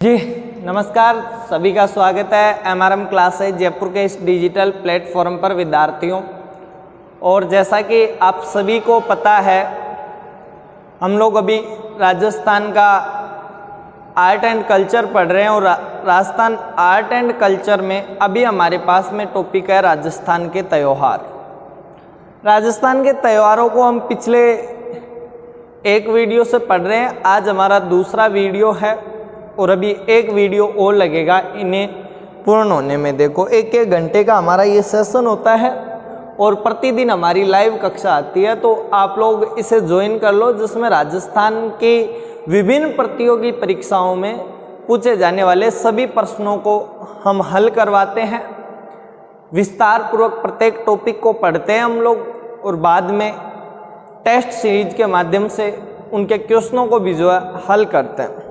जी नमस्कार, सभी का स्वागत है एमआरएम क्लासेज जयपुर के इस डिजिटल प्लेटफॉर्म पर विद्यार्थियों। और जैसा कि आप सभी को पता है, हम लोग अभी राजस्थान का आर्ट एंड कल्चर पढ़ रहे हैं और राजस्थान आर्ट एंड कल्चर में अभी हमारे पास में टॉपिक है राजस्थान के त्यौहार। राजस्थान के त्योहारों को हम पिछले एक वीडियो से पढ़ रहे हैं, आज हमारा दूसरा वीडियो है और अभी एक वीडियो और लगेगा इन्हें पूर्ण होने में। देखो, एक एक घंटे का हमारा ये सेशन होता है और प्रतिदिन हमारी लाइव कक्षा आती है, तो आप लोग इसे ज्वाइन कर लो, जिसमें राजस्थान की विभिन्न प्रतियोगी परीक्षाओं में पूछे जाने वाले सभी प्रश्नों को हम हल करवाते हैं। विस्तार पूर्वक प्रत्येक टॉपिक को पढ़ते हैं हम लोग और बाद में टेस्ट सीरीज के माध्यम से उनके क्वेश्चनों को भी जो है हल करते हैं।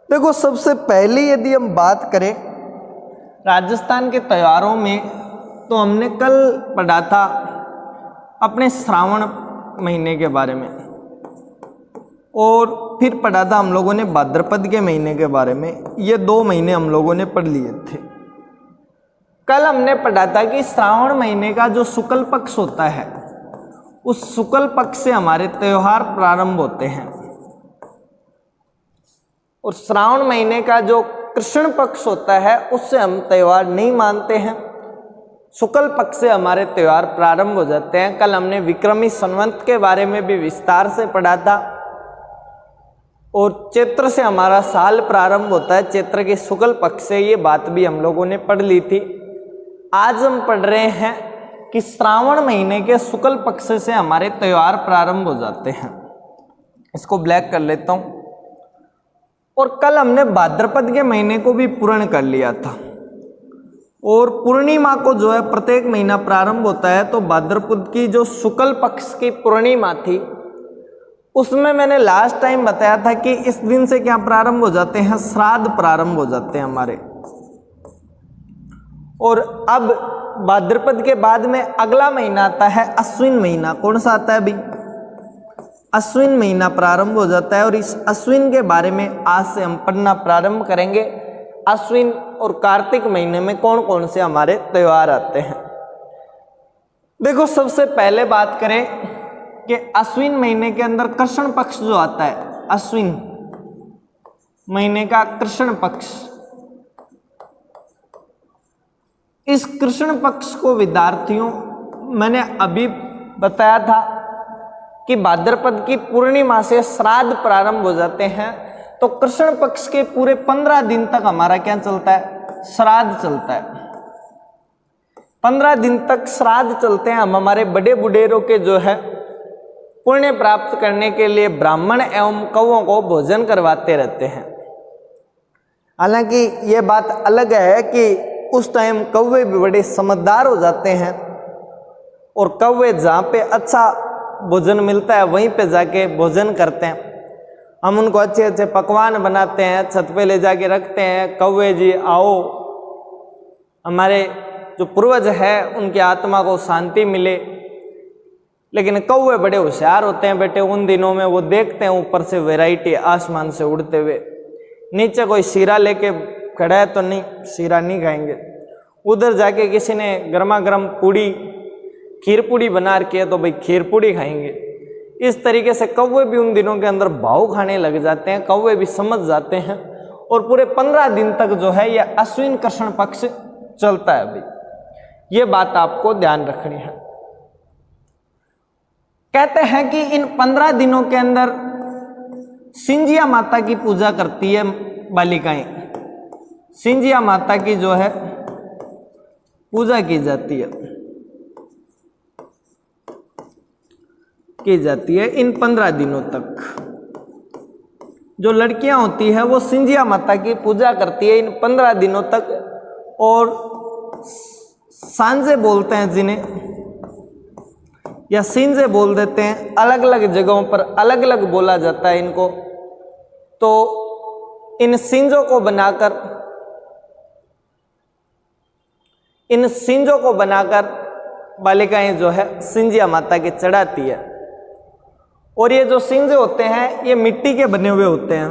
देखो, सबसे पहले यदि हम बात करें राजस्थान के त्योहारों में, तो हमने कल पढ़ा था अपने श्रावण महीने के बारे में और फिर पढ़ा था हम लोगों ने भाद्रपद के महीने के बारे में। ये 2 महीने हम लोगों ने पढ़ लिए थे। कल हमने पढ़ा था कि श्रावण महीने का जो शुक्ल पक्ष होता है, उस शुक्ल पक्ष से हमारे त्योहार प्रारंभ होते हैं और श्रावण महीने का जो कृष्ण पक्ष होता है उससे हम त्यौहार नहीं मानते हैं। शुक्ल पक्ष से हमारे त्यौहार प्रारंभ हो जाते हैं। कल हमने विक्रमी संवत के बारे में भी विस्तार से पढ़ा था और चैत्र से हमारा साल प्रारंभ होता है, चैत्र के शुक्ल पक्ष से। ये बात भी हम लोगों ने पढ़ ली थी। आज हम पढ़ रहे हैं कि श्रावण महीने के शुक्ल पक्ष से हमारे त्यौहार प्रारंभ हो जाते हैं। इसको ब्लैक कर लेता हूँ। और कल हमने भाद्रपद के महीने को भी पूर्ण कर लिया था और पूर्णिमा को जो है प्रत्येक महीना प्रारंभ होता है, तो भाद्रपद की जो शुक्ल पक्ष की पूर्णिमा थी उसमें मैंने लास्ट टाइम बताया था कि इस दिन से क्या प्रारंभ हो जाते हैं, श्राद्ध प्रारंभ हो जाते हैं हमारे। और अब भाद्रपद के बाद में अगला महीना आता है अश्विन महीना। कौन सा आता है अभी? अश्विन महीना प्रारंभ हो जाता है और इस अश्विन के बारे में आज से हम पढ़ना प्रारंभ करेंगे। अश्विन और कार्तिक महीने में कौन कौन से हमारे त्योहार आते हैं। देखो, सबसे पहले बात करें कि अश्विन महीने के अंदर कृष्ण पक्ष जो आता है, अश्विन महीने का कृष्ण पक्ष, इस कृष्ण पक्ष को विद्यार्थियों मैंने अभी बताया था कि भाद्रपद की पूर्णिमा से श्राद्ध प्रारंभ हो जाते हैं, तो कृष्ण पक्ष के पूरे 15 दिन तक हमारा क्या चलता है? श्राद्ध चलता है। 15 दिन तक श्राद्ध चलते हैं। हम हमारे बड़े बुढ़ेरों के जो है पुण्य प्राप्त करने के लिए ब्राह्मण एवं कौओं को भोजन करवाते रहते हैं। हालांकि ये बात अलग है कि उस टाइम कौवे भी बड़े समझदार हो जाते हैं और कौवे जहाँ पे अच्छा भोजन मिलता है वहीं पे जाके भोजन करते हैं। हम उनको अच्छे अच्छे पकवान बनाते हैं, छत पे ले जाके रखते हैं, कौवे जी आओ, हमारे जो पूर्वज है उनकी आत्मा को शांति मिले। लेकिन कौवे बड़े होशियार होते हैं बेटे, उन दिनों में वो देखते हैं ऊपर से वैरायटी आसमान से उड़ते हुए, नीचे कोई शीरा लेके खड़ा है तो नहीं, शीरा नहीं खाएंगे। उधर जाके किसी ने गर्मा गर्म पूड़ी, खीर पूड़ी बना रखी है तो भाई खीर पूड़ी खाएंगे। इस तरीके से कौवे भी उन दिनों के अंदर भाव खाने लग जाते हैं, कौवे भी समझ जाते हैं और पूरे 15 दिन तक जो है ये अश्विन कृष्ण पक्ष चलता है। भाई ये बात आपको ध्यान रखनी है। कहते हैं कि इन 15 दिनों के अंदर सिंजिया माता की पूजा करती है बालिकाएं। सिंजिया माता की जो है पूजा की जाती है इन 15 दिनों तक। जो लड़कियां होती है वो सिंजिया माता की पूजा करती है इन 15 दिनों तक। और सांझे बोलते हैं जिन्हें, या सिंजे बोल देते हैं, अलग अलग जगहों पर अलग अलग बोला जाता है इनको। तो इन सिंजों को बनाकर बालिकाएं जो है सिंजिया माता की चढ़ाती है। और ये जो सिंजे होते हैं ये मिट्टी के बने हुए होते हैं।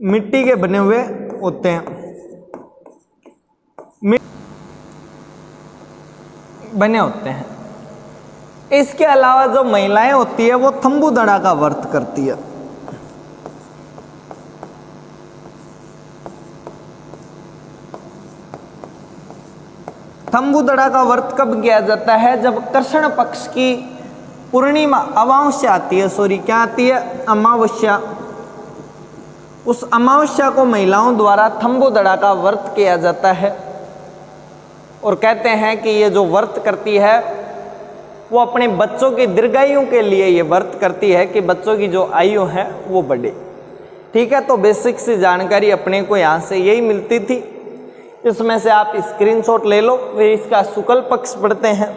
मिट्टी के बने हुए होते हैं, बने होते हैं। इसके अलावा जो महिलाएं होती है वो थंबू दड़ा का व्रत करती है। थंबू दड़ा का व्रत कब किया जाता है? जब कृष्ण पक्ष की पूर्णिमा अमावस्या आती है, क्या आती है? अमावस्या। उस अमावस्या को महिलाओं द्वारा थंबू दड़ा का व्रत किया जाता है और कहते हैं कि ये जो व्रत करती है वो अपने बच्चों की दीर्घायु के लिए ये व्रत करती है कि बच्चों की जो आयु है वो बढ़े। ठीक है, तो बेसिक सी जानकारी अपने को यहाँ से यही मिलती थी। इसमें से आप स्क्रीनशॉट ले लो। फिर इसका शुक्ल पक्ष पढ़ते हैं।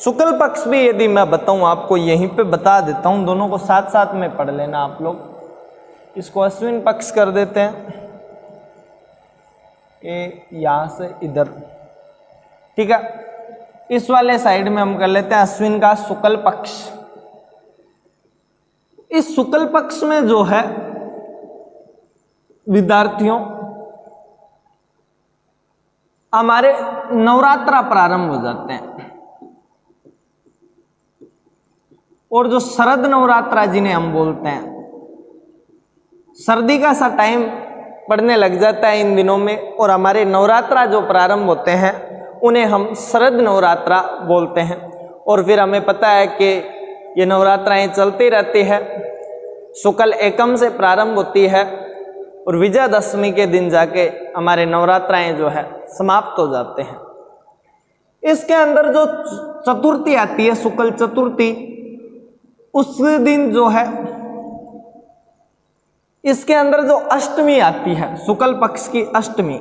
शुक्ल पक्ष भी यदि मैं बताऊं आपको, यहीं पे बता देता हूं, दोनों को साथ साथ में पढ़ लेना आप लोग। इसको अश्विन पक्ष कर देते हैं, ये यहाँ से इधर। ठीक है, इस वाले साइड में हम कर लेते हैं अश्विन का शुक्ल पक्ष। इस शुक्ल पक्ष में जो है विद्यार्थियों हमारे नवरात्रा प्रारंभ हो जाते हैं और जो शरद नवरात्रा जिन्हें हम बोलते हैं, सर्दी का सा टाइम पड़ने लग जाता है इन दिनों में और हमारे नवरात्रा जो प्रारंभ होते हैं उन्हें हम शरद नवरात्रा बोलते हैं। और फिर हमें पता है कि ये नवरात्राएं चलती रहती है। शुक्ल एकम से प्रारंभ होती है और विजयादशमी के दिन जाके हमारे नवरात्राएं जो है समाप्त हो जाते हैं। इसके अंदर जो चतुर्थी आती है, शुक्ल चतुर्थी, उस दिन जो है इसके अंदर जो अष्टमी आती है, शुक्ल पक्ष की अष्टमी,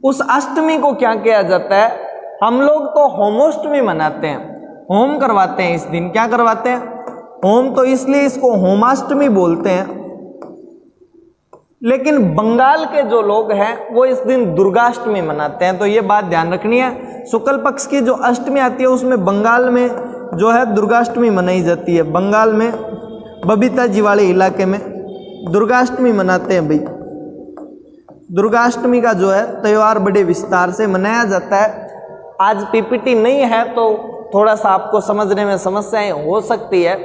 उस अष्टमी को क्या किया जाता है? हम लोग तो होमोष्टमी मनाते हैं, होम करवाते हैं इस दिन। क्या करवाते हैं? होम। तो इसलिए इसको होमाष्टमी बोलते हैं। लेकिन बंगाल के जो लोग हैं वो इस दिन दुर्गाष्टमी मनाते हैं। तो ये बात ध्यान रखनी है, शुक्ल पक्ष की जो अष्टमी आती है उसमें बंगाल में जो है दुर्गाष्टमी मनाई जाती है। बंगाल में बबीता जी वाले इलाके में दुर्गाष्टमी मनाते हैं भाई। दुर्गाष्टमी का जो है त्यौहार बड़े विस्तार से मनाया जाता है। आज पीपीटी नहीं है तो थोड़ा सा आपको समझने में समस्याएं हो सकती है,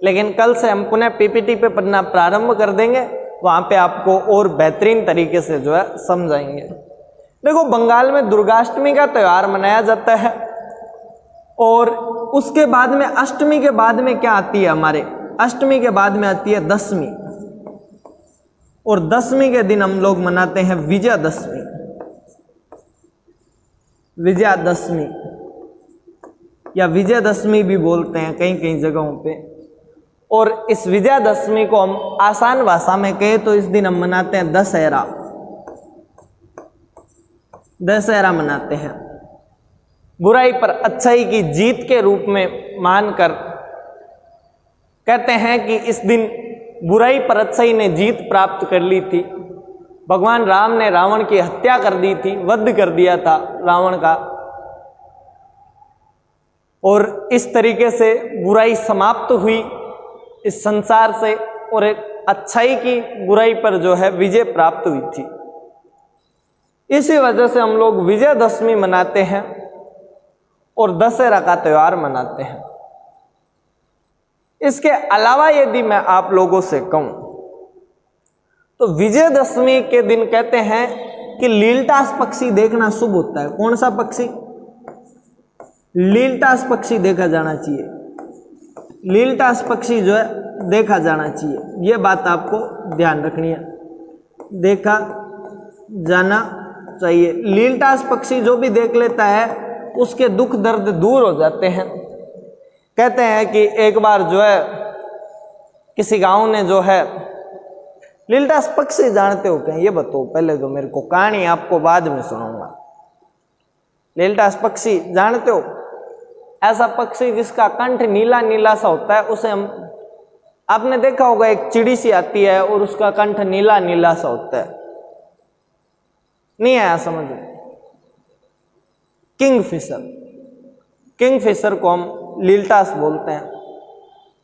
लेकिन कल से हम पुनः पीपीटी पे पढ़ना प्रारंभ कर देंगे, वहाँ पे आपको और बेहतरीन तरीके से जो है समझाएंगे। देखो, बंगाल में दुर्गाष्टमी का त्यौहार मनाया जाता है और उसके बाद में अष्टमी के बाद में क्या आती है? हमारे अष्टमी के बाद में आती है दशमी और दशमी के दिन हम लोग मनाते हैं विजयादशमी। विजयादशमी या विजयदशमी भी बोलते हैं कई कई जगहों पे। और इस विजयादशमी को हम आसान भाषा में कहें तो इस दिन हम मनाते हैं दशहरा। दशहरा मनाते हैं, बुराई पर अच्छाई की जीत के रूप में मानकर कहते हैं कि इस दिन बुराई पर अच्छाई ने जीत प्राप्त कर ली थी। भगवान राम ने रावण की हत्या कर दी थी, वध कर दिया था रावण का, और इस तरीके से बुराई समाप्त हुई इस संसार से और एक अच्छाई की बुराई पर जो है विजय प्राप्त हुई थी। इसी वजह से हम लोग विजयदशमी मनाते हैं और दशहरा का त्यौहार मनाते हैं। इसके अलावा यदि मैं आप लोगों से कहूं तो विजयदशमी के दिन कहते हैं कि लीलटास पक्षी देखना शुभ होता है। कौन सा पक्षी? लीलटास पक्षी देखा जाना चाहिए। लीलटास पक्षी जो है देखा जाना चाहिए, ये बात आपको ध्यान रखनी है, देखा जाना चाहिए। लीलटास पक्षी जो भी देख लेता है उसके दुख दर्द दूर हो जाते हैं। कहते हैं कि एक बार जो है किसी गांव ने जो है, लीलटास पक्षी जानते हो क्या? ये बताओ पहले, तो मेरे को कहानी आपको बाद में सुनाऊंगा। लीलटास पक्षी जानते हो? ऐसा पक्षी जिसका कंठ नीला नीला सा होता है, उसे हम, आपने देखा होगा एक चिड़ी सी आती है और उसका कंठ नीला नीला सा होता है, नहीं आया समझ में? किंगफिशर, किंगफिशर को हम लीलटास बोलते हैं।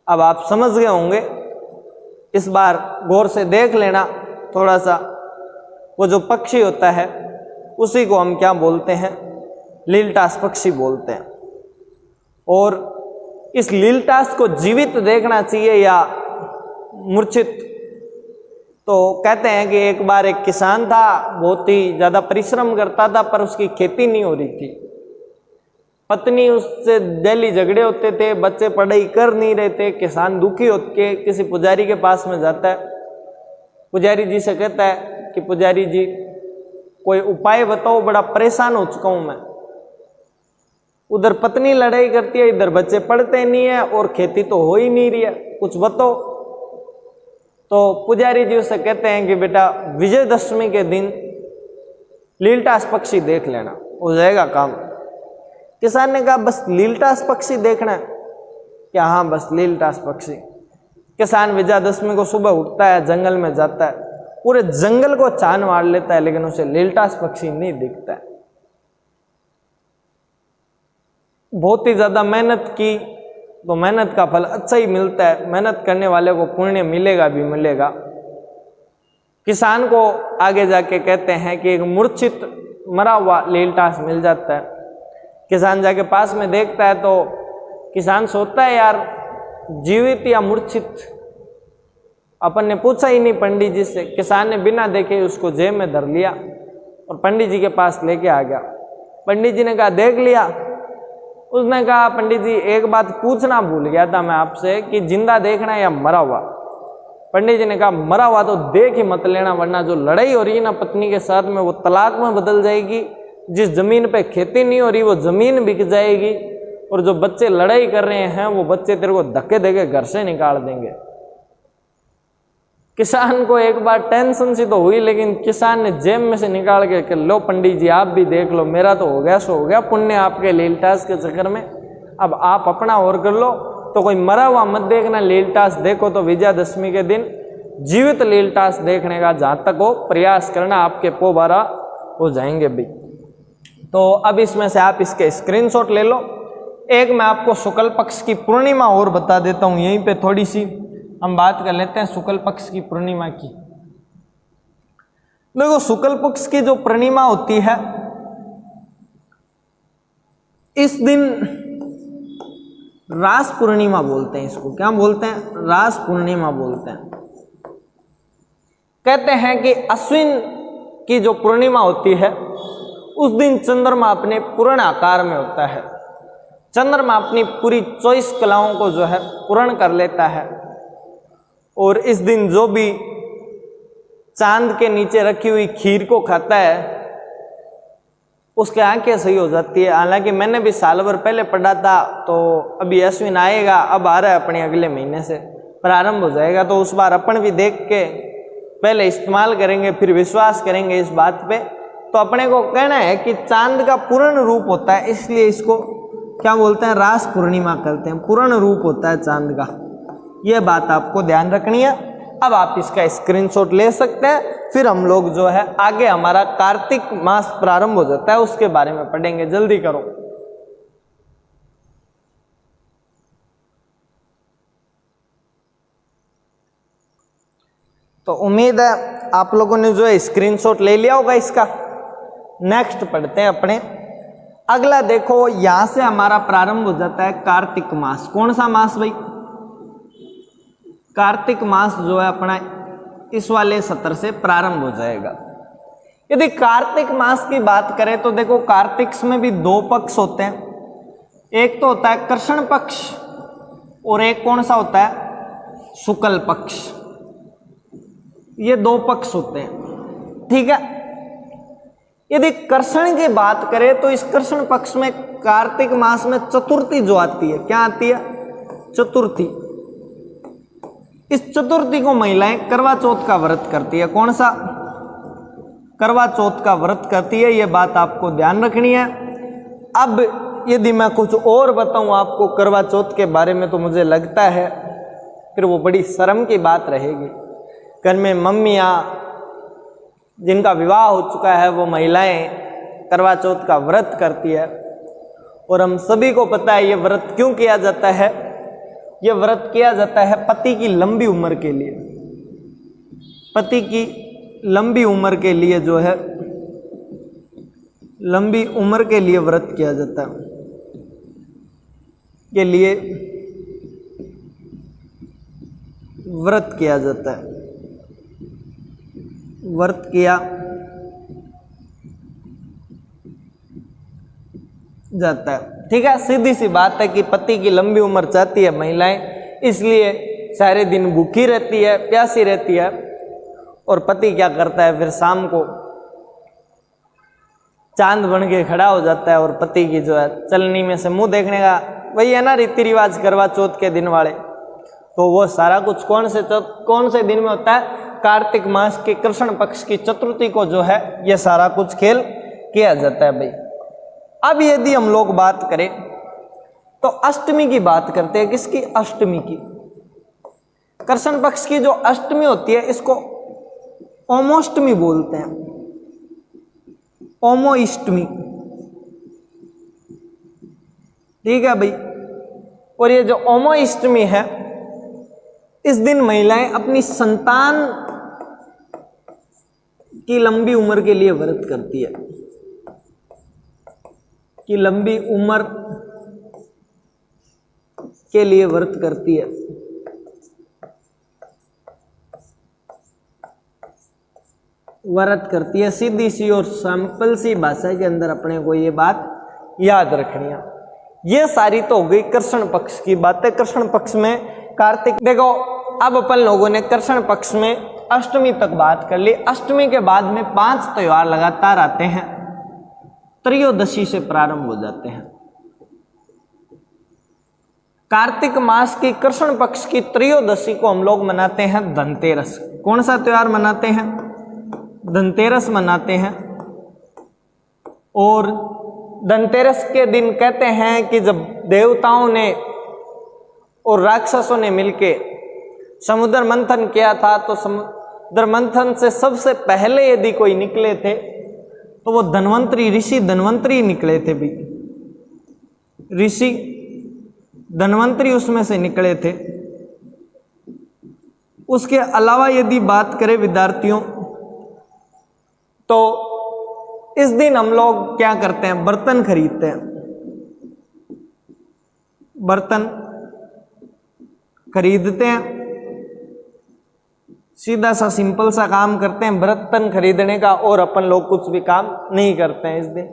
अब आप समझ गए होंगे इस बार गौर से देख लेना थोड़ा सा। वो जो पक्षी होता है उसी को हम क्या बोलते हैं, लीलटास पक्षी बोलते हैं। और इस लीलटास को जीवित देखना चाहिए या मूर्छित, तो कहते हैं कि एक बार एक किसान था, बहुत ही ज़्यादा परिश्रम करता था पर उसकी खेती नहीं हो रही थी। पत्नी उससे डेली झगड़े होते थे, बच्चे पढ़ाई कर नहीं रहे थे। किसान दुखी होकर किसी पुजारी के पास में जाता है, पुजारी जी से कहता है कि पुजारी जी कोई उपाय बताओ, बड़ा परेशान हो चुका हूँ मैं। उधर पत्नी लड़ाई करती है, इधर बच्चे पढ़ते नहीं है और खेती तो हो ही नहीं रही है, कुछ बताओ। तो पुजारी जी उसे कहते हैं कि बेटा विजयदशमी के दिन लीलटास पक्षी देख लेना, हो जाएगा काम। किसान ने कहा बस लीलटास पक्षी देखना है क्या? हाँ बस लीलटास पक्षी। किसान विजयदशमी को सुबह उठता है, जंगल में जाता है, पूरे जंगल को छान मार लेता है, लेकिन उसे लीलटास पक्षी नहीं दिखता है। बहुत ही ज्यादा मेहनत की तो मेहनत का फल अच्छा ही मिलता है, मेहनत करने वाले को पुण्य मिलेगा भी मिलेगा। किसान को आगे जाके कहते हैं कि एक मूर्छित मरा हुआ लीलटास मिल जाता है। किसान जाके पास में देखता है तो किसान सोचता है यार जीवित या मूर्छित, अपन ने पूछा ही नहीं पंडित जी से। किसान ने बिना देखे उसको जेब में धर लिया और पंडित जी के पास लेके आ गया। पंडित जी ने कहा देख लिया? उसने कहा पंडित जी एक बात पूछना भूल गया था मैं आपसे कि जिंदा देखना है या मरा हुआ। पंडित जी ने कहा मरा हुआ तो देख ही मत लेना, वरना जो लड़ाई हो रही है ना पत्नी के साथ में वो तलाक में बदल जाएगी। जिस जमीन पे खेती नहीं हो रही वो जमीन बिक जाएगी, और जो बच्चे लड़ाई कर रहे हैं वो बच्चे तेरे को धक्के देके घर से निकाल देंगे। किसान को एक बार टेंशन सी तो हुई, लेकिन किसान ने जेब में से निकाल के लो पंडित जी आप भी देख लो, मेरा तो हो गया सो हो गया, पुण्य आपके लीलटास के चक्कर में, अब आप अपना और कर लो। तो कोई मरा हुआ मत देखना, लीलटास देखो तो विजयदशमी के दिन जीवित लीलटास देखने का जहाँ तक हो प्रयास करना, आपके पोबारा हो जाएंगे भी। तो अब इसमें से आप इसके स्क्रीनशॉट ले लो। एक मैं आपको शुक्ल पक्ष की पूर्णिमा और बता देता हूँ, यहीं पे थोड़ी सी हम बात कर लेते हैं शुक्ल पक्ष की पूर्णिमा की। देखो शुक्ल पक्ष की जो पूर्णिमा होती है इस दिन रास पूर्णिमा बोलते हैं, इसको क्या बोलते हैं? रास पूर्णिमा बोलते हैं। कहते हैं कि अश्विन की जो पूर्णिमा होती है उस दिन चंद्रमा अपने पूर्ण आकार में होता है। चंद्रमा अपनी पूरी 24 कलाओं को जो है पूर्ण कर लेता है, और इस दिन जो भी चांद के नीचे रखी हुई खीर को खाता है उसके आंखें सही हो जाती है। हालांकि मैंने भी साल भर पहले पढ़ा था, तो अभी अश्विन आएगा, अब आ रहा है अपने अगले महीने से प्रारंभ हो जाएगा, तो उस बार अपन भी देख के पहले इस्तेमाल करेंगे, फिर विश्वास करेंगे इस बात पे। तो अपने को कहना है कि चांद का पूर्ण रूप होता है, इसलिए इसको क्या बोलते हैं? रास पूर्णिमा करते हैं, पूर्ण रूप होता है चांद का। यह बात आपको ध्यान रखनी है। अब आप इसका स्क्रीनशॉट ले सकते हैं, फिर हम लोग जो है आगे हमारा कार्तिक मास प्रारंभ हो जाता है उसके बारे में पढ़ेंगे। जल्दी करो। तो उम्मीद है आप लोगों ने जो है स्क्रीनशॉट ले लिया होगा इसका। नेक्स्ट पढ़ते हैं अपने अगला। देखो यहां से हमारा प्रारंभ हो जाता है कार्तिक मास। कौन सा मास भाई? कार्तिक मास जो है अपना इस वाले सत्र से प्रारंभ हो जाएगा। यदि कार्तिक मास की बात करें तो देखो कार्तिक में भी दो पक्ष होते हैं। एक तो होता है कृष्ण पक्ष और एक कौन सा होता है? शुक्ल पक्ष। ये दो पक्ष होते हैं, ठीक है। यदि कृष्ण की बात करें तो इस कृष्ण पक्ष में कार्तिक मास में चतुर्थी जो आती है, क्या आती है? चतुर्थी। इस चतुर्थी को महिलाएं करवा चौथ का व्रत करती है। कौन सा? करवा चौथ का व्रत करती है, यह बात आपको ध्यान रखनी है। अब यदि मैं कुछ और बताऊं आपको करवा चौथ के बारे में तो मुझे लगता है फिर वो बड़ी शर्म की बात रहेगी। घर में मम्मियाँ जिनका विवाह हो चुका है वो महिलाएं करवा चौथ का व्रत करती है, और हम सभी को पता है ये व्रत क्यों किया जाता है। ये व्रत किया जाता है पति की लंबी उम्र के लिए। पति की लंबी उम्र के लिए जो है, लंबी उम्र के लिए व्रत किया जाता है, के लिए व्रत किया जाता है, व्रत किया जाता है। ठीक है, सीधी सी बात है कि पति की लंबी उम्र चाहती है महिलाएं, इसलिए सारे दिन भूखी रहती है, प्यासी रहती है, और पति क्या करता है, फिर शाम को चांद बन के खड़ा हो जाता है और पति की जो है चलनी में से मुंह देखने का, वही है ना रीति रिवाज करवा चौथ के दिन वाले। तो वो सारा कुछ कौन से दिन में होता है, कार्तिक मास के कृष्ण पक्ष की चतुर्थी को जो है ये सारा कुछ खेल किया जाता है भाई। अब यदि हम लोग बात करें तो अष्टमी की बात करते हैं। किसकी? अष्टमी की। कृष्ण पक्ष की जो अष्टमी होती है इसको ओमोष्टमी बोलते हैं, ओमोष्टमी। ठीक है भाई। और ये जो ओमोष्टमी है, इस दिन महिलाएं अपनी संतान की लंबी उम्र के लिए व्रत करती है, कि लंबी उम्र के लिए व्रत करती है। व्रत करती है, सीधी सी और सिंपल सी भाषा के अंदर अपने को ये बात याद रखनी है। ये सारी तो हो गई कृष्ण पक्ष की बातें। कृष्ण पक्ष में कार्तिक, देखो अब अपन लोगों ने कृष्ण पक्ष में अष्टमी तक बात कर ली। अष्टमी के बाद में 5 त्योहार लगातार आते हैं, त्रयोदशी से प्रारंभ हो जाते हैं। कार्तिक मास की कृष्ण पक्ष की त्रयोदशी को हम लोग मनाते हैं धनतेरस। कौन सा त्योहार मनाते हैं? धनतेरस मनाते हैं। और धनतेरस के दिन कहते हैं कि जब देवताओं ने और राक्षसों ने मिलके समुद्र मंथन किया था, तो समुद्र मंथन से सबसे पहले यदि कोई निकले थे तो वो धन्वंतरी, ऋषि धन्वंतरी निकले थे भी। ऋषि धन्वंतरी उसमें से निकले थे। उसके अलावा यदि बात करें विद्यार्थियों, तो इस दिन हम लोग क्या करते हैं, बर्तन खरीदते हैं। बर्तन खरीदते हैं, सीधा सा सिंपल सा काम करते हैं बर्तन खरीदने का, और अपन लोग कुछ भी काम नहीं करते हैं इस दिन।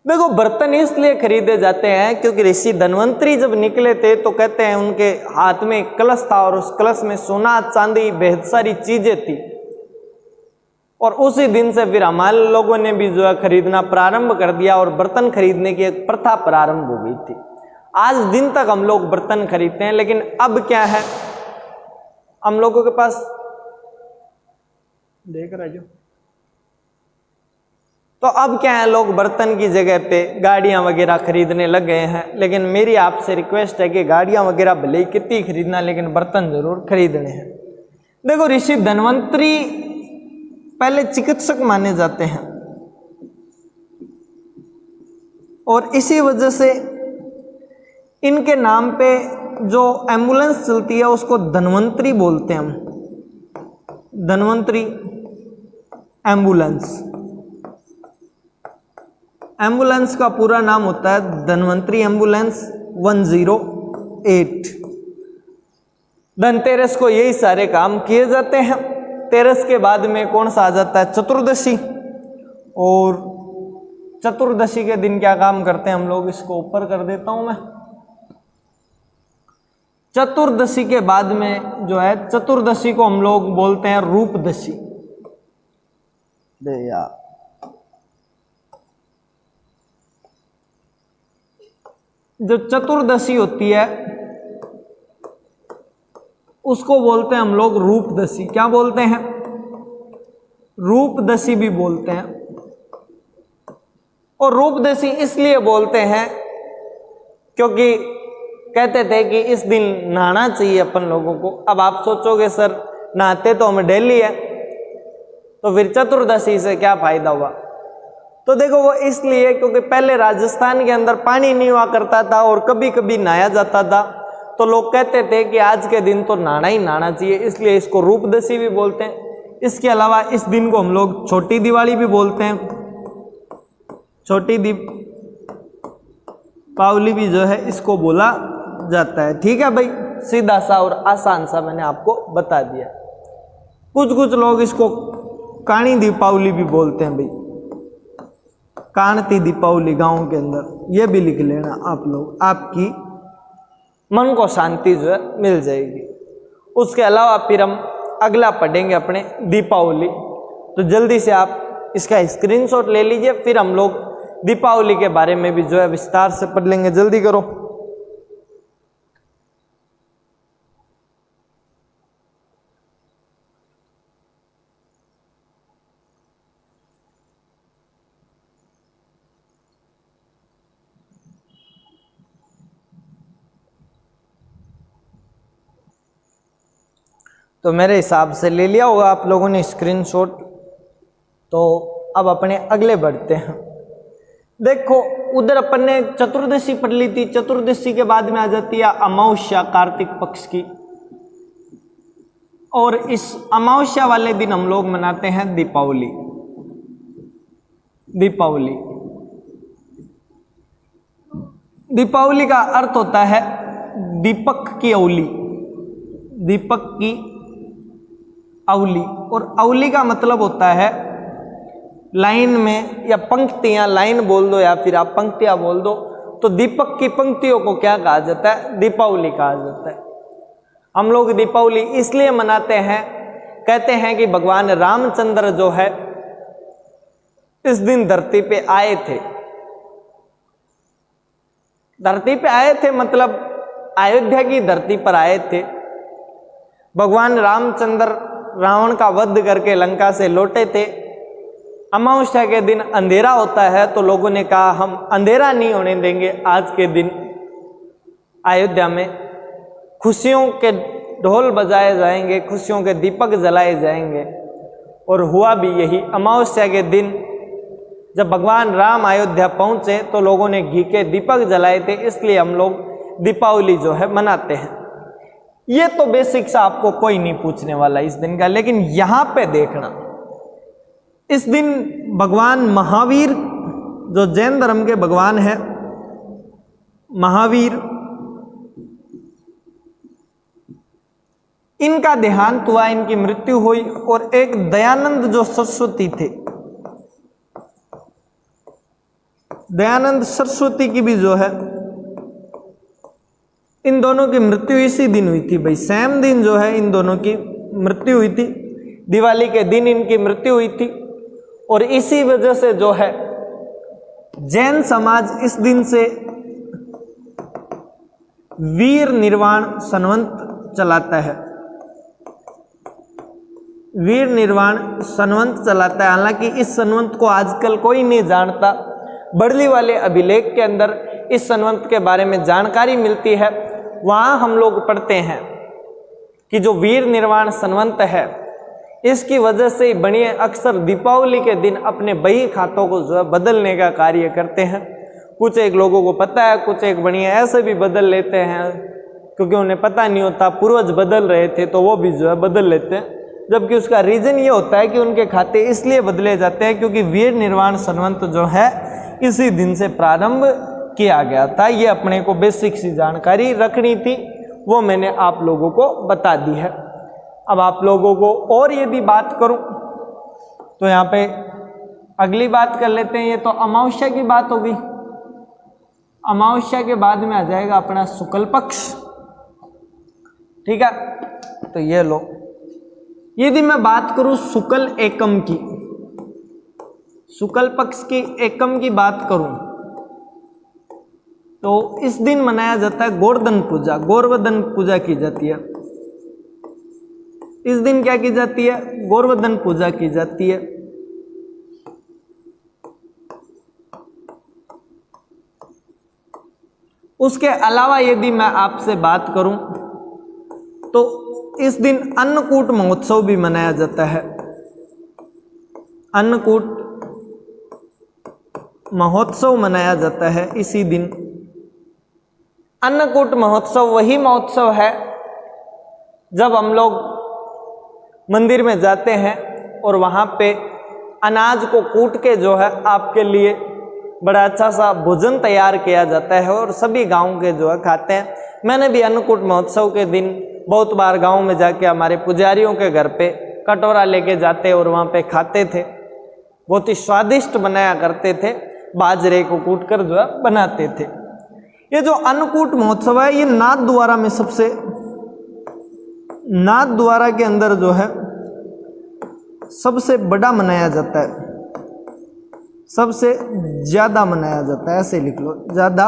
देखो बर्तन इसलिए खरीदे जाते हैं क्योंकि ऋषि धन्वंतरी जब निकले थे तो कहते हैं उनके हाथ में एक कलश था, और उस कलश में सोना चांदी बेहद सारी चीजें थी। और उसी दिन से फिर हमारे लोगों ने भी जो है खरीदना प्रारंभ कर दिया, और बर्तन खरीदने की एक प्रथा प्रारंभ हो गई थी। आज दिन तक हम लोग बर्तन खरीदते हैं। लेकिन अब क्या है, हम लोगों के पास, देख रहे जो, तो अब क्या है, लोग बर्तन की जगह पे गाड़ियां वगैरह खरीदने लग गए हैं। लेकिन मेरी आपसे रिक्वेस्ट है कि गाड़ियां वगैरह भले ही कितनी खरीदना, लेकिन बर्तन जरूर खरीदने हैं। देखो ऋषि धन्वंतरी पहले चिकित्सक माने जाते हैं, और इसी वजह से इनके नाम पे जो एम्बुलेंस चलती है उसको धन्वंतरी बोलते हैं हम, धन्वंतरी एम्बुलेंस। एम्बुलेंस का पूरा नाम होता है धन्वंतरी एम्बुलेंस 108। धनतेरस को यही सारे काम किए जाते हैं। तेरस के बाद में कौन सा आ जाता है, चतुर्दशी। और चतुर्दशी के दिन क्या काम करते हैं हम लोग, इसको ऊपर कर देता हूं मैं। चतुर्दशी के बाद में जो है, चतुर्दशी को हम लोग बोलते हैं रूपदशी। दे यार, जो चतुर्दशी होती है उसको बोलते हैं हम लोग रूपदशी। क्या बोलते हैं? रूपदशी भी बोलते हैं। और रूपदशी इसलिए बोलते हैं क्योंकि कहते थे कि इस दिन नहाना चाहिए अपन लोगों को। अब आप सोचोगे सर नहाते तो हम डेली है, तो फिर चतुर्दशी से क्या फायदा हुआ? तो देखो वो इसलिए क्योंकि पहले राजस्थान के अंदर पानी नहीं हुआ करता था और कभी कभी नहाया जाता था, तो लोग कहते थे कि आज के दिन तो नहाना ही नहाना चाहिए, इसलिए इसको रूपदशी भी बोलते हैं। इसके अलावा इस दिन को हम लोग छोटी दिवाली भी बोलते हैं, छोटी दीपावली भी जो है इसको बोला जाता है। ठीक है भाई, सीधा सा और आसान सा मैंने आपको बता दिया। कुछ लोग इसको काणी दीपावली भी बोलते हैं भाई, काणती दीपावली गांव के अंदर, ये भी लिख लेना आप लोग, आपकी मन को शांति जो है मिल जाएगी। उसके अलावा फिर हम अगला पढ़ेंगे अपने दीपावली, तो जल्दी से आप इसका स्क्रीनशॉट ले लीजिए, फिर हम लोग दीपावली के बारे में भी जो है विस्तार से पढ़ लेंगे। जल्दी करो। तो मेरे हिसाब से ले लिया होगा आप लोगों ने स्क्रीनशॉट। तो अब अपने अगले बढ़ते हैं। देखो उधर अपन ने चतुर्दशी पढ़ ली थी, चतुर्दशी के बाद में आ जाती है अमावस्या कार्तिक पक्ष की, और इस अमावस्या वाले दिन हम लोग मनाते हैं दीपावली। दीपावली दीपावली का अर्थ होता है दीपक की अवली, दीपक की अवली, और अवली का मतलब होता है लाइन में या पंक्तियां, लाइन बोल दो या फिर आप पंक्तियां बोल दो, तो दीपक की पंक्तियों को क्या कहा जाता है? दीपावली कहा जाता है। हम लोग दीपावली इसलिए मनाते हैं, कहते हैं कि भगवान रामचंद्र जो है इस दिन धरती पे आए थे। धरती पे आए थे मतलब अयोध्या की धरती पर आए थे। भगवान रामचंद्र रावण का वध करके लंका से लौटे थे। अमावस्या के दिन अंधेरा होता है, तो लोगों ने कहा हम अंधेरा नहीं होने देंगे, आज के दिन अयोध्या में खुशियों के ढोल बजाए जाएंगे, खुशियों के दीपक जलाए जाएंगे। और हुआ भी यही। अमावस्या के दिन जब भगवान राम अयोध्या पहुंचे तो लोगों ने घी के दीपक जलाए थे, इसलिए हम लोग दीपावली जो है मनाते हैं। ये तो बेसिक सा आपको कोई नहीं पूछने वाला इस दिन का, लेकिन यहां पे देखना, इस दिन भगवान महावीर जो जैन धर्म के भगवान है, महावीर, इनका देहांत हुआ, इनकी मृत्यु हुई। और एक दयानंद जो सरस्वती थे, दयानंद सरस्वती की भी जो है, इन दोनों की मृत्यु इसी दिन हुई थी भाई, सेम दिन जो है इन दोनों की मृत्यु हुई थी। दिवाली के दिन इनकी मृत्यु हुई थी। और इसी वजह से जो है जैन समाज इस दिन से वीर निर्वाण संवत चलाता है, वीर निर्वाण संवत चलाता है। हालांकि इस संवत को आजकल कोई नहीं जानता। बरली वाले अभिलेख के अंदर इस संवत के बारे में जानकारी मिलती है। वहाँ हम लोग पढ़ते हैं कि जो वीर निर्वाण संवत है, इसकी वजह से ही बनिए अक्सर दीपावली के दिन अपने बही खातों को जो है बदलने का कार्य करते हैं। कुछ एक लोगों को पता है, कुछ एक बढ़िया ऐसे भी बदल लेते हैं, क्योंकि उन्हें पता नहीं होता पूर्वज बदल रहे थे तो वो भी जो है बदल लेते हैं। जबकि उसका रीज़न ये होता है कि उनके खाते इसलिए बदले जाते हैं क्योंकि वीर निर्वाण संवत जो है इसी दिन से प्रारंभ किया गया था। ये अपने को बेसिक सी जानकारी रखनी थी, वो मैंने आप लोगों को बता दी है। अब आप लोगों को और यदि बात करूं तो यहाँ पे अगली बात कर लेते हैं। ये तो अमावस्या की बात होगी। अमावस्या के बाद में आ जाएगा अपना शुक्ल पक्ष। ठीक है, तो ये लो, यदि मैं बात करूं शुक्ल एकम की, शुक्ल पक्ष की एकम की बात करूं तो इस दिन मनाया जाता है गोवर्धन पूजा, गोवर्धन पूजा की जाती है। इस दिन क्या की जाती है? गोवर्धन पूजा की जाती है। उसके अलावा यदि मैं आपसे बात करूं तो इस दिन अन्नकूट महोत्सव भी मनाया जाता है। अन्नकूट महोत्सव मनाया जाता है इसी दिन। अन्नकूट महोत्सव वही महोत्सव है जब हम लोग मंदिर में जाते हैं और वहाँ पे अनाज को कूट के जो है आपके लिए बड़ा अच्छा सा भोजन तैयार किया जाता है और सभी गांव के जो है खाते हैं। मैंने भी अन्नकूट महोत्सव के दिन बहुत बार गांव में जाके हमारे पुजारियों के घर पे कटोरा लेके जाते और वहाँ पे खाते थे। बहुत ही स्वादिष्ट बनाया करते थे, बाजरे को कूट कर जो है बनाते थे। ये जो अन्नकूट महोत्सव है ये नाथद्वारा में नाथद्वारा के अंदर जो है सबसे बड़ा मनाया जाता है, सबसे ज्यादा मनाया जाता है, ऐसे लिख लो, ज्यादा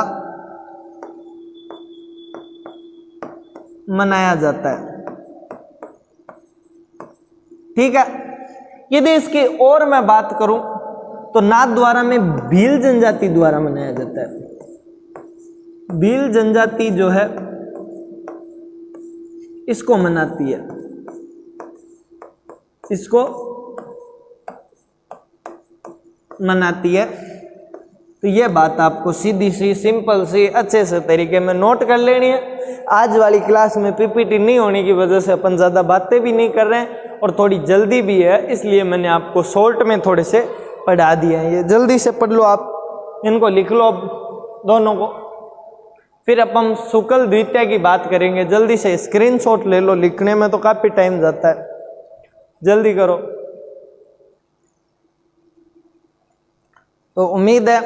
मनाया जाता है। ठीक है। यदि इसकी और मैं बात करूं तो नाथद्वारा में भील जनजाति द्वारा मनाया जाता है। भील जनजाति जो है इसको मनाती है, इसको मनाती है। तो ये बात आपको सीधी सी सिंपल सी अच्छे से तरीके में नोट कर लेनी है। आज वाली क्लास में पीपीटी नहीं होने की वजह से अपन ज़्यादा बातें भी नहीं कर रहे हैं और थोड़ी जल्दी भी है, इसलिए मैंने आपको शॉर्ट में थोड़े से पढ़ा दिए हैं। ये जल्दी से पढ़ लो, आप इनको लिख लो अब दोनों को, फिर अपन शुक्ल द्वितीया की बात करेंगे। जल्दी से स्क्रीनशॉट ले लो, लिखने में तो काफ़ी टाइम जाता है, जल्दी करो। तो उम्मीद है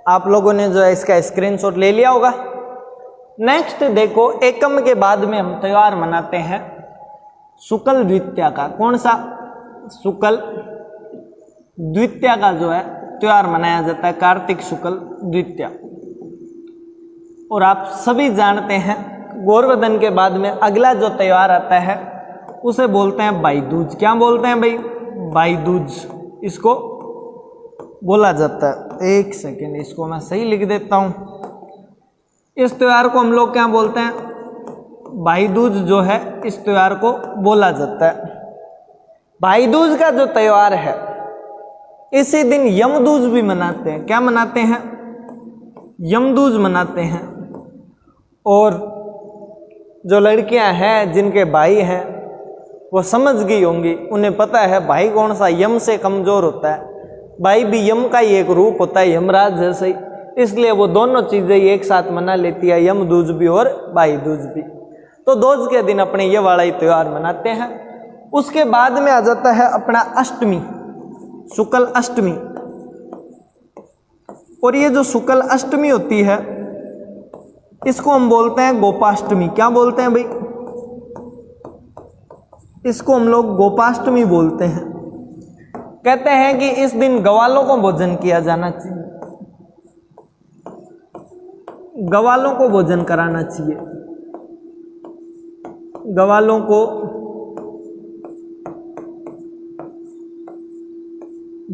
आप लोगों ने जो है इसका स्क्रीनशॉट ले लिया होगा। नेक्स्ट देखो, एकम के बाद में हम त्योहार मनाते हैं शुक्ल द्वितीया का। कौन सा? शुक्ल द्वितीया का जो है त्योहार मनाया जाता है, कार्तिक शुक्ल द्वितीया। और आप सभी जानते हैं गोवर्धन के बाद में अगला जो त्योहार आता है उसे बोलते हैं भाई दूज। क्या बोलते हैं भाई? भाई दूज इसको बोला जाता है। एक सेकेंड, इसको मैं सही लिख देता हूँ। इस त्योहार को हम लोग क्या बोलते हैं? भाई दूज जो है इस त्योहार को बोला जाता है। भाई दूज का जो त्योहार है इसी दिन यमदूज भी मनाते हैं। क्या मनाते हैं? यमदूज मनाते हैं। और जो लड़कियां हैं जिनके भाई हैं वो समझ गई होंगी, उन्हें पता है भाई कौन सा यम से कमज़ोर होता है। भाई भी यम का ही एक रूप होता है, यमराज जैसे ही, इसलिए वो दोनों चीज़ें एक साथ मना लेती है, यमदूज भी और भाई दूज भी। तो दूज के दिन अपने ये वाला ही त्यौहार मनाते हैं। उसके बाद में आ जाता है अपना अष्टमी, शुक्ल अष्टमी। और ये जो शुक्ल अष्टमी होती है इसको हम बोलते हैं गोपाष्टमी। क्या बोलते हैं भाई? इसको हम लोग गोपाष्टमी बोलते हैं। कहते हैं कि इस दिन गवालों को भोजन किया जाना चाहिए, गवालों को भोजन कराना चाहिए, गवालों को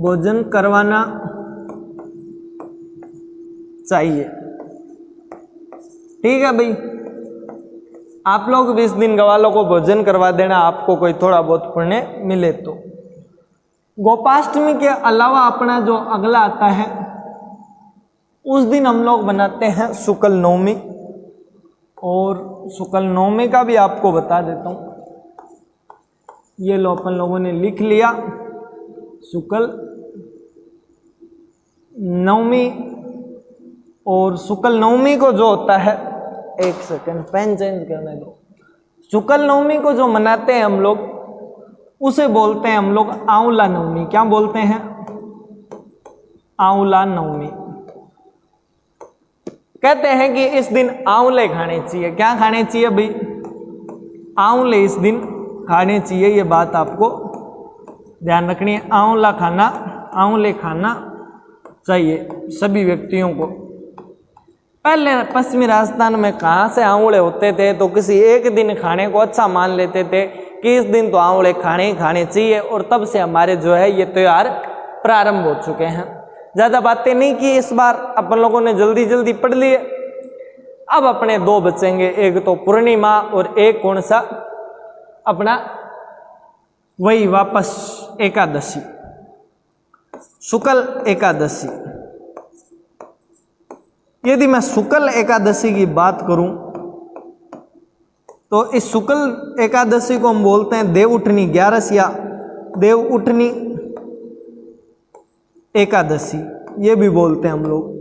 भोजन करवाना चाहिए। ठीक है भाई, आप लोग भी इस दिन गवालों को भोजन करवा देना, आपको कोई थोड़ा बहुत पुण्य मिले तो। गोपाष्टमी के अलावा अपना जो अगला आता है उस दिन हम लोग बनाते हैं शुक्ल नवमी। और शुक्ल नवमी का भी आपको बता देता हूँ। ये लो, अपन लोगों ने लिख लिया शुक्ल नवमी। और शुक्ल नवमी को जो होता है, एक सेकंड पेन चेंज करने दो। शुक्ल नवमी को जो मनाते हैं हम लोग उसे बोलते हैं हम लोग आंवला नवमी। क्या बोलते हैं? आंवला नवमी। कहते हैं कि इस दिन आंवले खाने चाहिए। क्या खाने चाहिए भाई? आंवले इस दिन खाने चाहिए। ये बात आपको ध्यान रखनी है, आंवला खाना, आंवले खाना चाहिए सभी व्यक्तियों को। पहले पश्चिमी राजस्थान में कहाँ से आंवले होते थे तो किसी एक दिन खाने को अच्छा मान लेते थे कि इस दिन तो आंवले खाने ही खाने चाहिए, और तब से हमारे जो है ये त्यौहार प्रारंभ हो चुके हैं। ज़्यादा बातें नहीं की इस बार, अपन लोगों ने जल्दी जल्दी पढ़ लिए। अब अपने दो बचेंगे, एक तो पूर्णिमा और एक कौन सा? अपना वही वापस एकादशी, शुक्ल एकादशी। यदि मैं शुक्ल एकादशी की बात करूं तो इस शुक्ल एकादशी को हम बोलते हैं देवउठनी ग्यारस या देव उठनी एकादशी ये भी बोलते हैं हम लोग।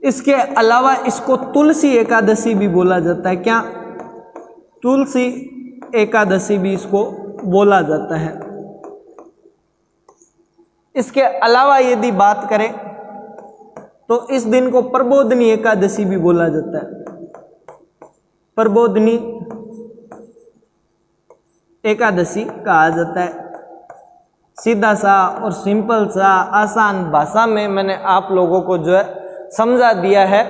इसके अलावा इसको तुलसी एकादशी भी बोला जाता है। क्या? तुलसी एकादशी भी इसको बोला जाता है। इसके अलावा यदि बात करें तो इस दिन को प्रबोधनी एकादशी भी बोला जाता है। प्रबोधनी एकादशी कहा जाता है। सीधा सा और सिंपल सा आसान भाषा में मैंने आप लोगों को जो है समझा दिया है।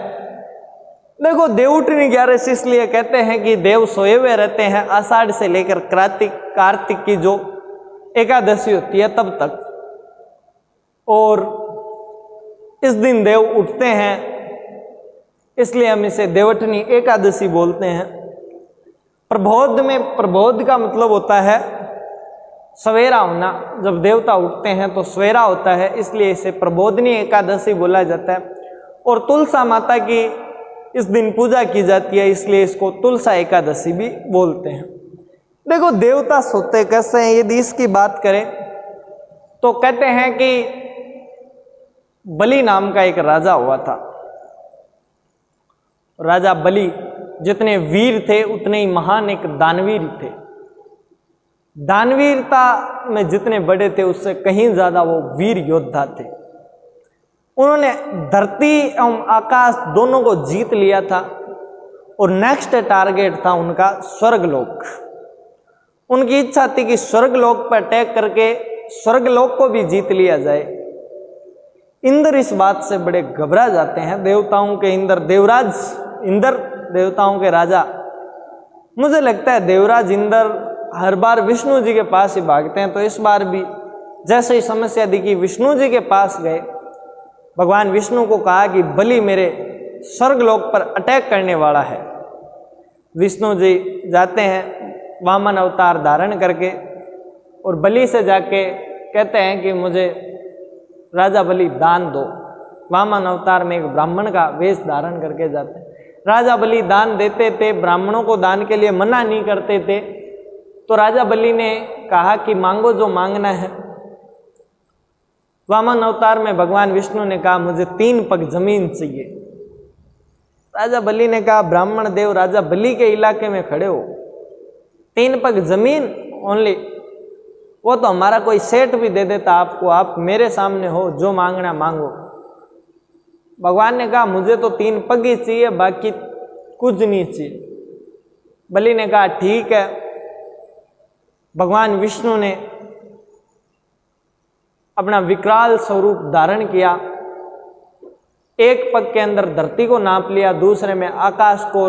देखो, देवउठनी 11 इसलिए कहते हैं कि देव सोए हुए रहते हैं आषाढ़ से लेकर कार्तिक की जो एकादशी होती है तब तक, और इस दिन देव उठते हैं, इसलिए हम इसे देवउठनी एकादशी बोलते हैं। प्रबोध में प्रबोध का मतलब होता है सवेरा होना। जब देवता उठते हैं तो सवेरा होता है, इसलिए इसे प्रबोधनी एकादशी बोला जाता है। और तुलसा माता की इस दिन पूजा की जाती है, इसलिए इसको तुलसा एकादशी भी बोलते हैं। देखो, देवता सोते कैसे हैं यदि इसकी बात करें तो कहते हैं कि बलि नाम का एक राजा हुआ था। राजा बलि जितने वीर थे उतने ही महान एक दानवीर थे। दानवीरता में जितने बड़े थे उससे कहीं ज्यादा वो वीर योद्धा थे। उन्होंने धरती एवं आकाश दोनों को जीत लिया था और नेक्स्ट टारगेट था उनका स्वर्गलोक। उनकी इच्छा थी कि स्वर्गलोक पर अटैक करके स्वर्गलोक को भी जीत लिया जाए। इंद्र इस बात से बड़े घबरा जाते हैं। देवताओं के इंद्र, देवराज इंद्र देवताओं के राजा। मुझे लगता है देवराज इंद्र हर बार विष्णु जी के पास ही भागते हैं, तो इस बार भी जैसे ही समस्या दिखी विष्णु जी के पास गए। भगवान विष्णु को कहा कि बलि मेरे स्वर्गलोक पर अटैक करने वाला है। विष्णु जी जाते हैं वामन अवतार धारण करके और बलि से जाके कहते हैं कि मुझे राजा बलि दान दो। वामन अवतार में एक ब्राह्मण का वेश धारण करके जाते हैं। राजा बलि दान देते थे, ब्राह्मणों को दान के लिए मना नहीं करते थे। तो राजा बलि ने कहा कि मांगो जो मांगना है। वामन अवतार में भगवान विष्णु ने कहा मुझे 3 पग जमीन चाहिए। राजा बलि ने कहा ब्राह्मण देव राजा बलि के इलाके में खड़े हो, 3 पग जमीन ओनली, वो तो हमारा कोई सेठ भी दे देता आपको, आप मेरे सामने हो, जो मांगना मांगो। भगवान ने कहा मुझे तो 3 पग ही चाहिए, बाकी कुछ नहीं चाहिए। बलि ने कहा ठीक है। भगवान विष्णु ने अपना विकराल स्वरूप धारण किया। एक पग के अंदर धरती को नाप लिया, दूसरे में आकाश को।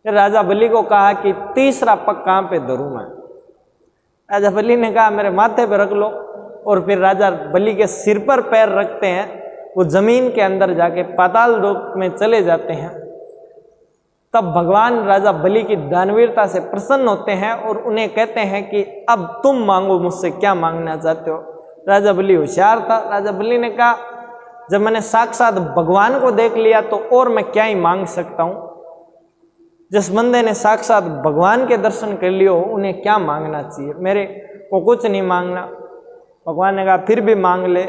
फिर राजा बलि को कहा कि तीसरा पग कहाँ पे धरूं मैं। राजा बलि ने कहा मेरे माथे पे रख लो। और फिर राजा बलि के सिर पर पैर रखते हैं, वो जमीन के अंदर जाके पाताल लोक में चले जाते हैं। तब भगवान राजा बलि की दानवीरता से प्रसन्न होते हैं और उन्हें कहते हैं कि अब तुम मांगो मुझसे, क्या मांगना चाहते हो। राजा बलि होशियार था। राजा बलि ने कहा जब मैंने साक्षात भगवान को देख लिया तो और मैं क्या ही मांग सकता हूँ। जिस बंदे ने साक्षात भगवान के दर्शन कर लियो उन्हें क्या मांगना चाहिए, मेरे को कुछ नहीं मांगना। भगवान ने कहा फिर भी मांग ले।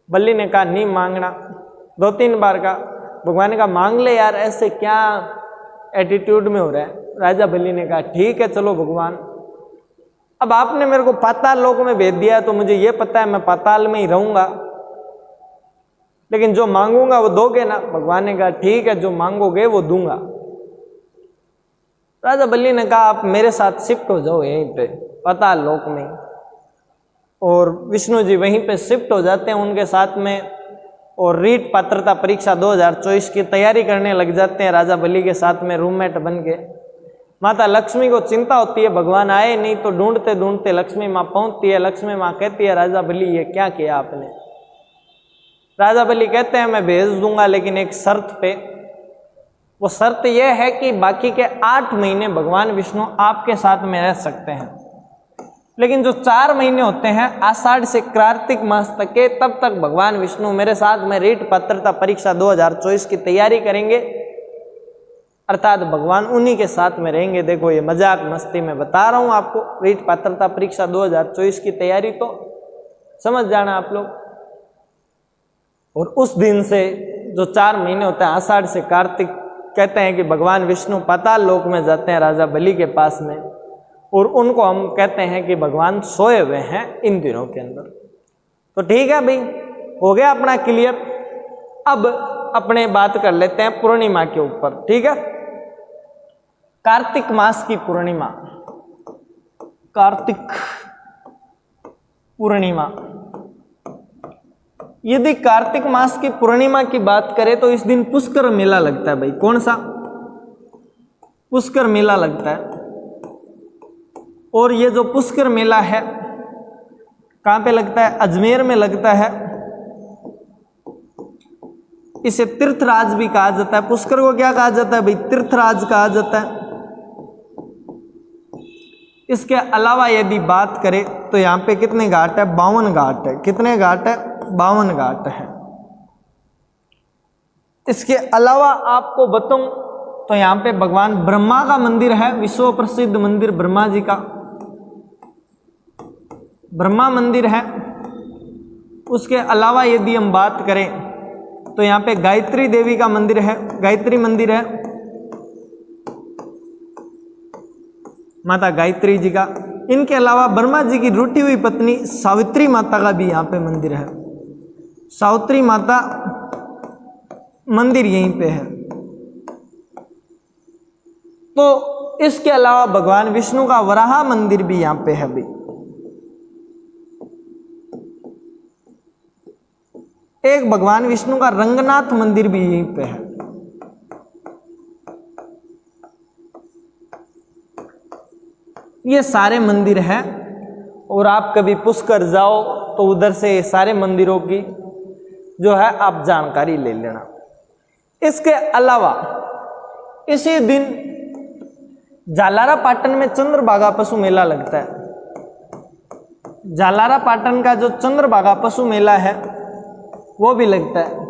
बलि ने कहा नहीं मांगना। 2-3 बार कहा। भगवान ने कहा मांग ले यार, ऐसे क्या एटीट्यूड में हो रहा है। राजा बलि ने कहा ठीक है चलो भगवान, अब आपने मेरे को पाताल लोक में भेज दिया तो मुझे ये पता है मैं पाताल में ही रहूंगा, लेकिन जो मांगूंगा वो दोगे ना। भगवान ने कहा ठीक है, जो मांगोगे वो दूंगा। राजा बलि ने कहा आप मेरे साथ शिफ्ट हो जाओ यहीं पे पाताल लोक में। और विष्णु जी वहीं पे शिफ्ट हो जाते हैं उनके साथ में, और रीट पात्रता परीक्षा 2024 की तैयारी करने लग जाते हैं राजा बलि के साथ में रूममेट बन के। माता लक्ष्मी को चिंता होती है भगवान आए नहीं, तो ढूंढते ढूंढते लक्ष्मी माँ पहुंचती है। लक्ष्मी माँ कहती है राजा बलि ये क्या किया आपने। राजा बलि कहते हैं मैं भेज दूंगा, लेकिन एक शर्त पे। वो शर्त यह है कि बाकी के 8 महीने भगवान विष्णु आपके साथ में रह सकते हैं, लेकिन जो 4 महीने होते हैं आषाढ़ से कार्तिक मास तक के, तब तक भगवान विष्णु मेरे साथ में रीट पात्रता परीक्षा 2024 की तैयारी करेंगे। अर्थात भगवान उन्हीं के साथ में रहेंगे। देखो ये मजाक मस्ती में बता रहा हूँ आपको, रीट पात्रता परीक्षा 2024 की तैयारी तो समझ जाना आप लोग। और उस दिन से जो 4 महीने होते हैं, आषाढ़ से कार्तिक, कहते हैं कि भगवान विष्णु पाताल लोक में जाते हैं राजा बलि के पास में, और उनको हम कहते हैं कि भगवान सोए हुए हैं इन दिनों के अंदर। तो ठीक है भाई, हो गया अपना क्लियर। अब अपने बात कर लेते हैं पूर्णिमा के ऊपर, ठीक है। कार्तिक मास की पूर्णिमा, कार्तिक पूर्णिमा। यदि कार्तिक मास की पूर्णिमा की बात करें तो इस दिन पुष्कर मेला लगता है भाई। कौन सा? पुष्कर मेला लगता है। और ये जो पुष्कर मेला है कहाँ पे लगता है? अजमेर में लगता है। इसे तीर्थराज भी कहा जाता है। पुष्कर को क्या कहा जाता है भाई? तीर्थराज कहा जाता है। इसके अलावा यदि बात करें तो यहाँ पे कितने घाट है? 52 घाट है। कितने घाट है? 52 घाट है। इसके अलावा आपको बताऊं तो यहाँ पे भगवान ब्रह्मा का मंदिर है, विश्व प्रसिद्ध मंदिर ब्रह्मा जी का, ब्रह्मा मंदिर है। उसके अलावा यदि हम बात करें तो यहाँ पे गायत्री देवी का मंदिर है, गायत्री मंदिर है, माता गायत्री जी का। इनके अलावा ब्रह्मा जी की रूठी हुई पत्नी सावित्री माता का भी यहाँ पे मंदिर है। सावित्री माता मंदिर यहीं पे है। तो इसके अलावा भगवान विष्णु का वराह मंदिर भी यहाँ पे है भाई। एक भगवान विष्णु का रंगनाथ मंदिर भी यहीं पे है। ये सारे मंदिर हैं। और आप कभी पुष्कर जाओ तो उधर से सारे मंदिरों की जो है आप जानकारी ले लेना। इसके अलावा इसी दिन जालारा पाटन में चंद्रभागा पशु मेला लगता है। जालारा पाटन का जो चंद्रभागा पशु मेला है वो भी लगता है।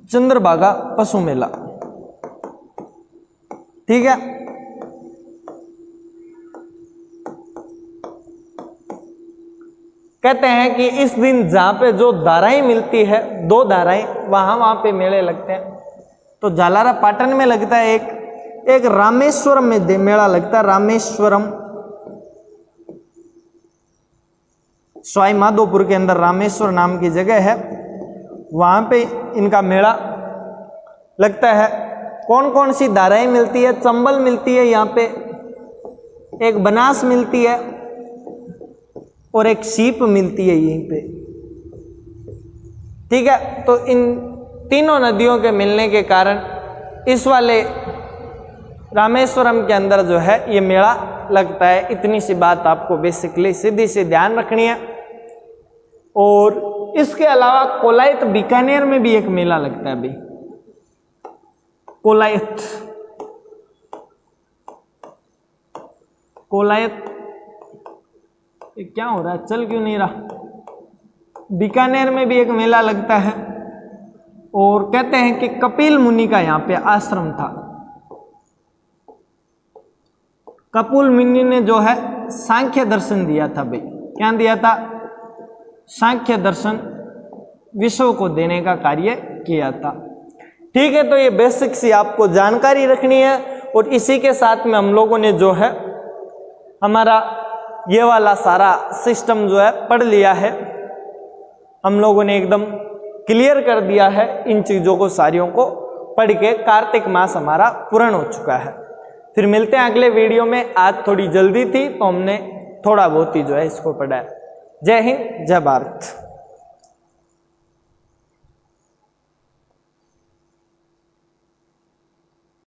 चंद्रभागा पशु मेला, ठीक है। कहते हैं कि इस दिन जहां पे जो धाराएं मिलती है, 2 धाराएं, वहां पे मेले लगते हैं। तो जालारा पाटन में लगता है एक रामेश्वरम में मेला लगता है। रामेश्वरम, सवाई माधोपुर के अंदर रामेश्वर नाम की जगह है, वहां पे इनका मेला लगता है। कौन कौन सी धाराएं मिलती है? चंबल मिलती है यहाँ पे, एक बनास मिलती है और एक सीप मिलती है यहीं पे, ठीक है। तो इन तीनों नदियों के मिलने के कारण इस वाले रामेश्वरम के अंदर जो है ये मेला लगता है। इतनी सी बात आपको बेसिकली सीधी सी ध्यान रखनी है। और इसके अलावा कोलायत बीकानेर में भी एक मेला लगता है भाई। कोलायत, कोलायत, ये क्या हो रहा है? चल क्यों नहीं रहा? बीकानेर में भी एक मेला लगता है। और कहते हैं कि कपिल मुनि का यहाँ पे आश्रम था। कपिल मुनि ने जो है सांख्य दर्शन दिया था भाई। क्या दिया था? सांख्य दर्शन विश्व को देने का कार्य किया था, ठीक है। तो ये बेसिक सी आपको जानकारी रखनी है। और इसी के साथ में हम लोगों ने जो है हमारा ये वाला सारा सिस्टम जो है पढ़ लिया है। हम लोगों ने एकदम क्लियर कर दिया है इन चीज़ों को, सारियों को पढ़ के कार्तिक मास हमारा पूर्ण हो चुका है। फिर मिलते हैं अगले वीडियो में। आज थोड़ी जल्दी थी तो हमने थोड़ा बहुत ही जो है इसको पढ़ा है। जय हिंद, जय भारत।